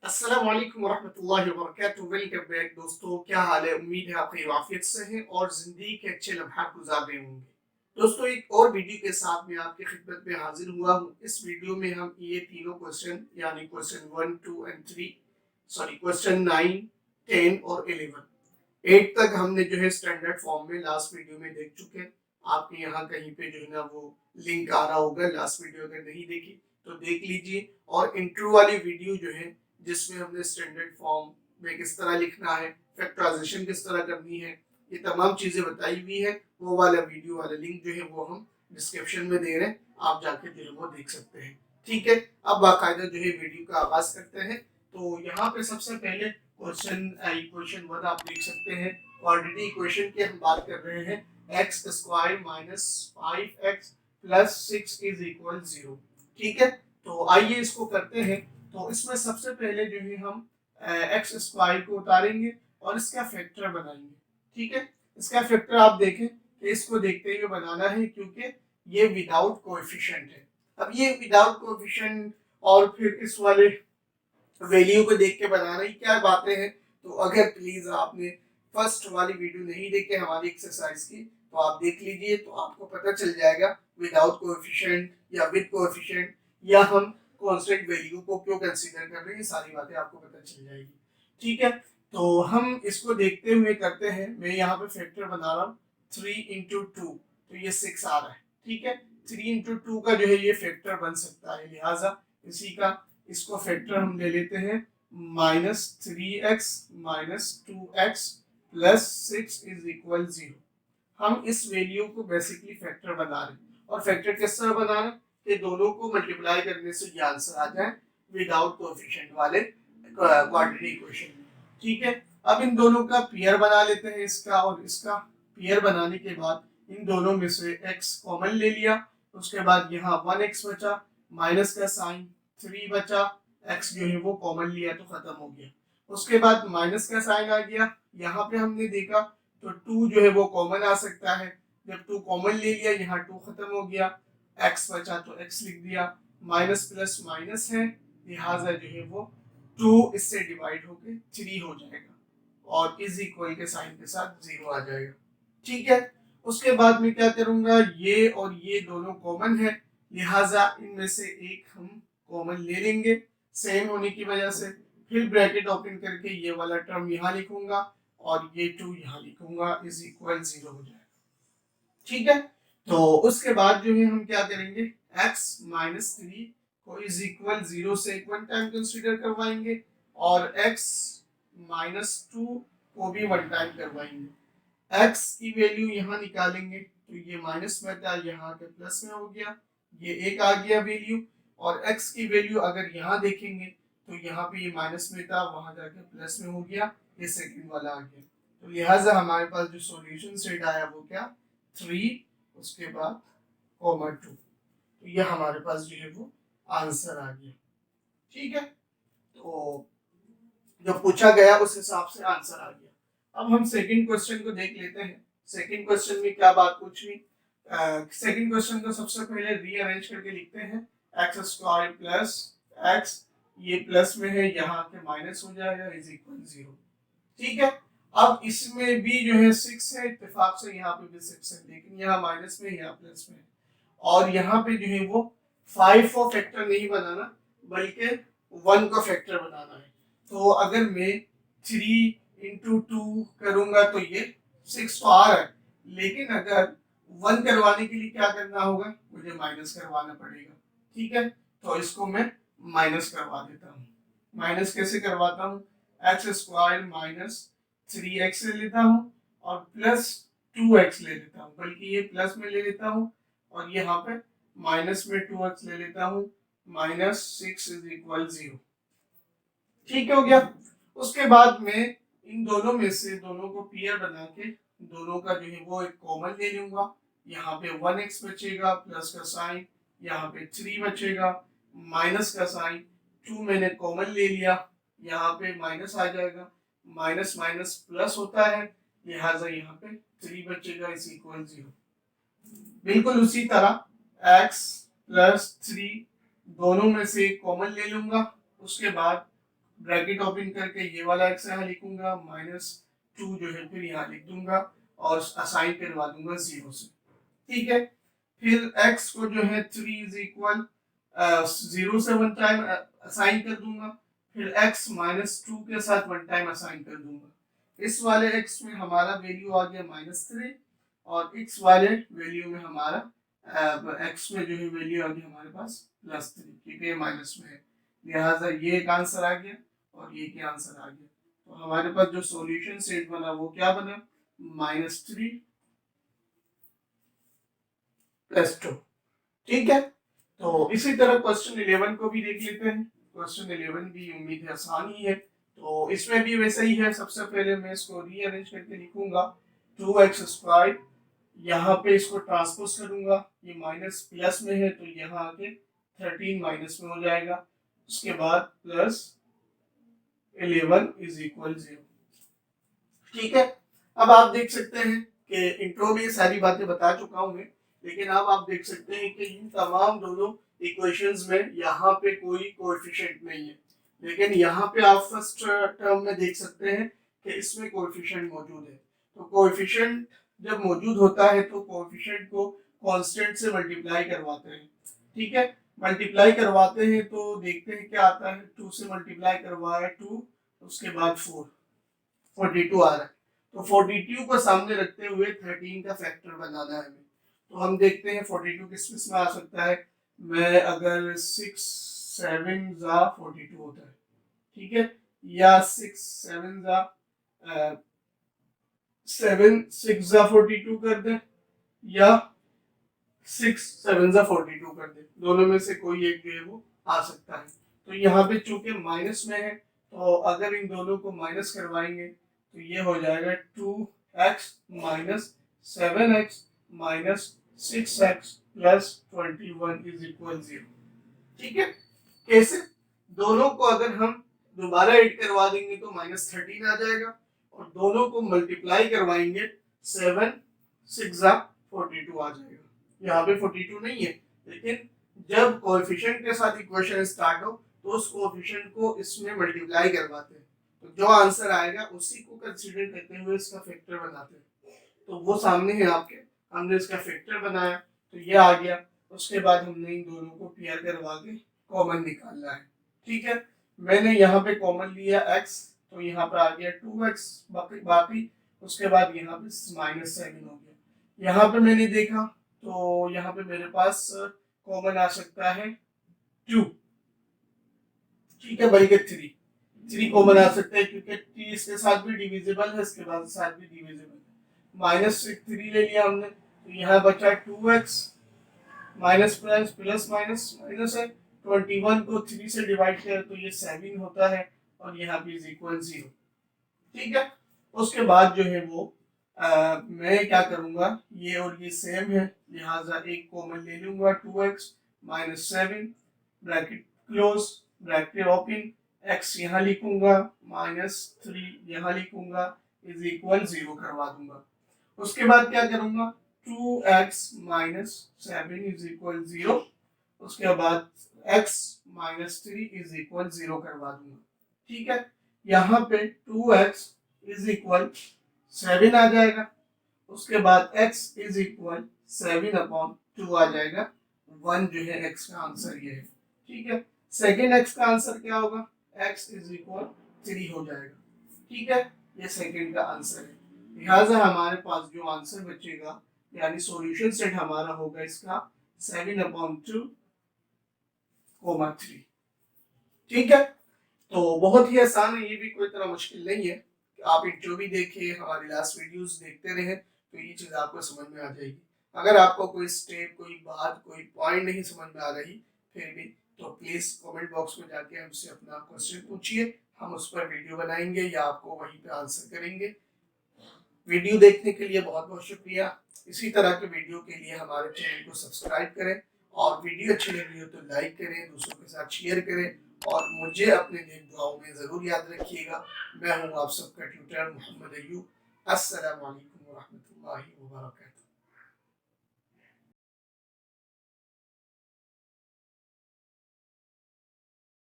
अस्सलाम वालेकुम वरहमतुल्लाहि वबरकातुहू। वेलकम बैक दोस्तों, क्या हाल है? उम्मीद है आप खैर आफियत से हैं और जिंदगी के अच्छे लम्हात गुजार रहे होंगे। दोस्तों, एक और वीडियो के साथ मैं आपकी खिदमत में हाजिर हुआ हूँ। इस वीडियो में हम ये तीनों क्वेश्चन यानी क्वेश्चन 1, 2 एंड 3 सॉरी क्वेश्चन 9, 10 और 11 8 तक हमने जो है स्टैंडर्ड फॉर्म में लास्ट वीडियो में देख चुके हैं। आपके यहाँ कहीं पे जो है ना वो लिंक आ रहा होगा, लास्ट वीडियो अगर नहीं देखी तो देख लीजिए। और इंट्रो वाली वीडियो जो है जिसमें हमने स्टैंडर्ड फॉर्म में किस तरह लिखना है, फैक्टराइजेशन किस तरह करनी है, ये तमाम चीजें बताई हुई है। वो वाला वीडियो वाला लिंक जो है वो हम डिस्क्रिप्शन में दे रहे हैं, आप जाके जो है वो देख सकते हैं। ठीक है, अब बाकायदा जो है वीडियो का आगाज करते हैं। तो यहाँ पे सबसे पहले क्वेश्चन 1 आप देख सकते हैं। क्वाड्रेटिक इक्वेशन की हम बात कर रहे हैं। X square minus 5x plus 6 is equal 0। ठीक है, तो आइए इसको करते हैं। तो इसमें सबसे पहले जो है हम एक्स स्क्वायर को उतारेंगे और इसका फैक्टर बनाएंगे। ठीक है, इसका फैक्टर आप देखें कि इसको देखते हुए बनाना है क्योंकि ये विदाउट कोएफिशिएंट है। अब ये विदाउट कोएफिशिएंट और फिर इस वाले वैल्यू को देख के बनाना ही क्या बातें हैं। तो अगर प्लीज आपने फर्स्ट वाली वीडियो नहीं देखी हमारी एक्सरसाइज की तो आप देख लीजिए, तो आपको पता चल जाएगा विदाउट कोएफिशिएंट या विद कोएफिशिएंट या हम कांस्टेंट वैल्यू को क्यों कंसीडर कर रहे हैं, ये सारी बातें आपको पता चल जाएगी। ठीक है, तो हम इसको देखते हुए करते हैं। मैं यहाँ पे फैक्टर बना रहा हूँ 3 इंटू 2, तो ये 6 आ रहा है। ठीक है, 3 इंटू 2 का जो है ये फैक्टर बन सकता है, लिहाजा इसी का इसको फैक्टर हम ले लेते हैं minus 3x minus 2x plus 6 is equal 0। हम इस वैल्यू को बेसिकली फैक्टर बना रहे हैं। और फैक्टर किस तरह बना रहे हैं कि दोनों को मल्टीप्लाई करने से ये आंसर आ जाए विदाउट कोएफिशिएंट वाले क्वाड्रेटिक इक्वेशन। ठीक है, अब इन दोनों का पेयर बना लेते हैं, इसका और इसका। पेयर बनाने के बाद इन दोनों में से x कॉमन ले लिया, उसके बाद यहाँ 1x बचा, माइनस का साइन 3 बचा, x जो है वो कॉमन लिया तो खत्म हो गया। उसके बाद माइनस का साइन आ गया, यहाँ पे हमने देखा तो 2 जो है वो कॉमन आ सकता है। जब 2 कॉमन ले लिया, यहाँ 2 खत्म हो गया, x बचा तो x लिख दिया। माइनस प्लस माइनस है, लिहाजा जो है वो 2 इससे डिवाइड होके 3 हो जाएगा और इज इक्वल के साइन के साथ 0 आ जाएगा। ठीक है, उसके बाद मैं क्या करूंगा, ये और ये दोनों कॉमन है, लिहाजा इनमें से एक हम कॉमन ले लेंगे सेम होने की वजह से। फिर ब्रैकेट ओपन करके ये वाला टर्म यहाँ लिखूंगा और ये 2 यहाँ लिखूंगा, इज इक्वल 0 हो जाएगा। ठीक है, तो उसके बाद जो है हम क्या करेंगे, x माइनस 3 को इज इक्वल 0 से एक वन टाइम कंसीडर करवाएंगे और x माइनस 2 को भी वन टाइम करवाएंगे। x की वैल्यू यहाँ निकालेंगे तो ये माइनस में था, यहाँ के प्लस में हो गया, ये एक आ गया वैल्यू। और x की वैल्यू अगर यहाँ देखेंगे तो यहाँ पे ये माइनस में था, वहां जाके प्लस में हो गया, ये सेकंड वाला आ गया। तो लिहाजा हमारे पास जो सॉल्यूशन सेट आया वो क्या, 3 उसके बाद कॉमा 2, तो ये हमारे पास जो है वो आंसर आ गया। ठीक है, तो जो पूछा गया उस हिसाब से आंसर आ गया। अब हम सेकंड क्वेश्चन को देख लेते हैं। सेकंड क्वेश्चन में क्या बात पूछी। सेकंड क्वेश्चन को सबसे पहले रीअरेंज करके लिखते हैं। एक्स स्क्वायर प्लस एक्स, ये प्लस में है, यहाँ के माइनस हो जाएगा, इज इक्वल 0। ठीक है, अब इसमें भी जो है 6 है, इत्तेफाक से यहाँ पे भी 6 है, लेकिन यहाँ माइनस में यहाँ प्लस में है। और यहाँ पे जो है वो 5 को फैक्टर नहीं बनाना बल्कि 1 को फैक्टर बनाना है। तो अगर मैं 3 इंटू 2 करूंगा तो ये 6 तो आ रहा है, लेकिन अगर 1 करवाने के लिए क्या करना होगा, मुझे माइनस करवाना पड़ेगा। ठीक है, तो इसको मैं माइनस करवा देता हूँ। माइनस कैसे करवाता हूँ, एक्स स्क्वायर माइनस 3x ले लेता हूँ और प्लस 2x ले लेता हूँ, बल्कि ये प्लस में ले लेता हूँ और यहाँ पे माइनस में 2x ले लेता हूँ, माइनस 6 इज इक्वल 0। ठीक हो गया। उसके बाद में इन दोनों में से दोनों को पेयर बना के दोनों का जो है वो एक कॉमन ले लूंगा। यहाँ पे 1x बचेगा, प्लस का साइन, यहाँ पे 3 बचेगा, माइनस का साइन, 2 मैंने कॉमन ले लिया, यहाँ पे माइनस आ जाएगा, माइनस माइनस प्लस होता है, लिहाजा यहाँ पे 3 बचेगा, इज इक्वल 0। बिल्कुल उसी तरह x प्लस 3 दोनों में से कॉमन ले लूंगा, उसके बाद ब्रैकेट ओपन करके ये वाला x यहाँ लिखूंगा, -2 जो है फिर यहाँ लिख दूंगा और असाइन करवा दूंगा 0 से। ठीक है, फिर x को जो है 3 इज इक्वल 0 से 1 टाइम असाइन कर दूंगा, फिर x -2 के साथ 1 टाइम असाइन कर दूंगा। इस वाले x में हमारा वैल्यू आ गया -3 और x वाले वैल्यू में हमारा x में जो है वैल्यू आ गई हमारे पास +3, क्योंकि ये माइनस में है, लिहाजा ये एक आंसर आ गया और ये क्या आंसर आ गया। तो हमारे पास जो सॉल्यूशन सेट बना वो क्या बना, -3 +2। ठीक है, तो इसी तरह क्वेश्चन 11 को भी देख लेते हैं। क्वेश्चन 11 भी उम्मीद है आसान ही है, तो इसमें भी वैसा ही है। सबसे पहले मैं इसको रीअरेंज करके लिखूंगा 2x², यहाँ पे इसको ट्रांसपोज करूंगा, ये माइनस प्लस में है तो यहाँ आके 13 माइनस में हो जाएगा, उसके बाद +11 इज इक्वल 0। ठीक है, अब आप देख सकते हैं कि इंट्रो में ये सारी बातें बता चुका हूं मैं, लेकिन अब आप देख सकते हैं कि इन तमाम दोनों इक्वेशंस में यहाँ पे कोई कोएफिशिएंट नहीं है, लेकिन यहाँ पे आप फर्स्ट टर्म में देख सकते हैं कि इसमें कोएफिशिएंट मौजूद है। तो कोएफिशिएंट जब मौजूद होता है तो कोएफिशिएंट को कांस्टेंट से मल्टीप्लाई करवाते हैं। ठीक है, मल्टीप्लाई करवाते हैं तो देखते हैं क्या आता है। 2 से मल्टीप्लाई करवाया 2, उसके बाद 4, 42 आ रहा है। तो 42 को सामने रखते हुए 13 का फैक्टर बनाना है हमें। तो हम देखते हैं 42 किस में आ सकता है। मैं अगर 6 7 जा 42 होता है, ठीक है, या 6 7 जा 7 6 जा 42 कर दे, या 6 7 जा 42 कर दे, दोनों में से कोई एक जो है वो आ सकता है। तो यहाँ पे चूंकि माइनस में है तो अगर इन दोनों को माइनस करवाएंगे तो ये हो जाएगा 2x minus 7x minus 6x plus 21 is equal 0। ठीक है, कैसे? दोनों को अगर हम दोबारा ऐड करवा देंगे तो -13 आ जाएगा, और दोनों को मल्टीप्लाई करवाएंगे 7 6 जा 42 आ जाएगा। यहाँ पे 42 नहीं है, लेकिन जब कोएफिशिएंट के साथ इक्वेशन स्टार्ट हो तो उस कोएफिशिएंट को इसमें मल्टीप्लाई करवाते हैं, तो जो आंसर आएगा उसी को कंसीडर करते हुए इसका फैक्टर बनाते हैं। तो वो सामने है आपके, हमने इसका फैक्टर बनाया तो ये आ गया। उसके बाद हमने इन दोनों को पेयर करवा के कॉमन निकालना है। ठीक है, मैंने यहाँ पे कॉमन लिया x, तो यहाँ पे आ गया 2x बाकी उसके बाद यहाँ पे -7 हो गया। यहाँ पे मैंने देखा तो यहाँ पे मेरे पास कॉमन आ सकता है 2, ठीक है, बल्कि 3 कॉमन आ सकता है क्योंकि 3 इसके साथ भी डिविजिबल है, इसके बाद साथ भी डिविजिबल है। -3 ले लिया हमने, तो यहाँ बचा 2x minus plus plus minus minus है, 21 को 3 से डिवाइड करें तो ये 7 होता है और यहाँ पे इज इक्वल 0। ठीक है, उसके बाद जो है वो मैं क्या करूंगा, ये और ये सेम है, लिहाजा एक कॉमन ले लूंगा 2x minus 7 bracket close bracket open, x यहाँ लिखूंगा -3 यहाँ लिखूंगा इज इक्वल 0 करवा दूंगा। उसके बाद क्या करूंगा, 2x माइनस 7 इज इक्वल 0, उसके बाद x माइनस 3 इज इक्वल 0 करवा दूंगा। ठीक है, यहाँ पे 2x इज इक्वल 7 आ जाएगा, उसके बाद x इज इक्वल 7/2 आ जाएगा। 1 जो है x का आंसर ये है। ठीक है, सेकेंड x का आंसर क्या होगा, x इज इक्वल 3 हो जाएगा। ठीक है, ये सेकेंड का आंसर है। लिहाजा हमारे पास जो आंसर बचेगा यानी सॉल्यूशन सेट हमारा होगा इसका 7/2, 3। ठीक है, तो बहुत ही आसान है, ये भी कोई तरह मुश्किल नहीं है। आप जो भी देखे, हमारी लास्ट वीडियोस देखते रहे तो ये चीज़ आपको समझ में आ जाएगी। अगर आपको कोई स्टेप, कोई बात, कोई पॉइंट नहीं समझ में आ रही फिर भी, तो प्लीज़ कमेंट बॉक्स में जाके हमसे अपना क्वेश्चन पूछिए, हम उस पर वीडियो बनाएंगे या आपको वहीं पे आंसर करेंगे। वीडियो देखने के लिए बहुत बहुत शुक्रिया। इसी तरह के वीडियो के लिए हमारे चैनल को सब्सक्राइब करें, और वीडियो अच्छी लगी हो तो लाइक करें, दूसरों के साथ शेयर करें, और मुझे अपने नेक दुआओं में ज़रूर याद रखिएगा। मैं हूँ आप सबका ट्यूटर मोहम्मद अय्यूब। अस्सलाम वालेकुम व रहमतुल्लाहि व बरकातहू।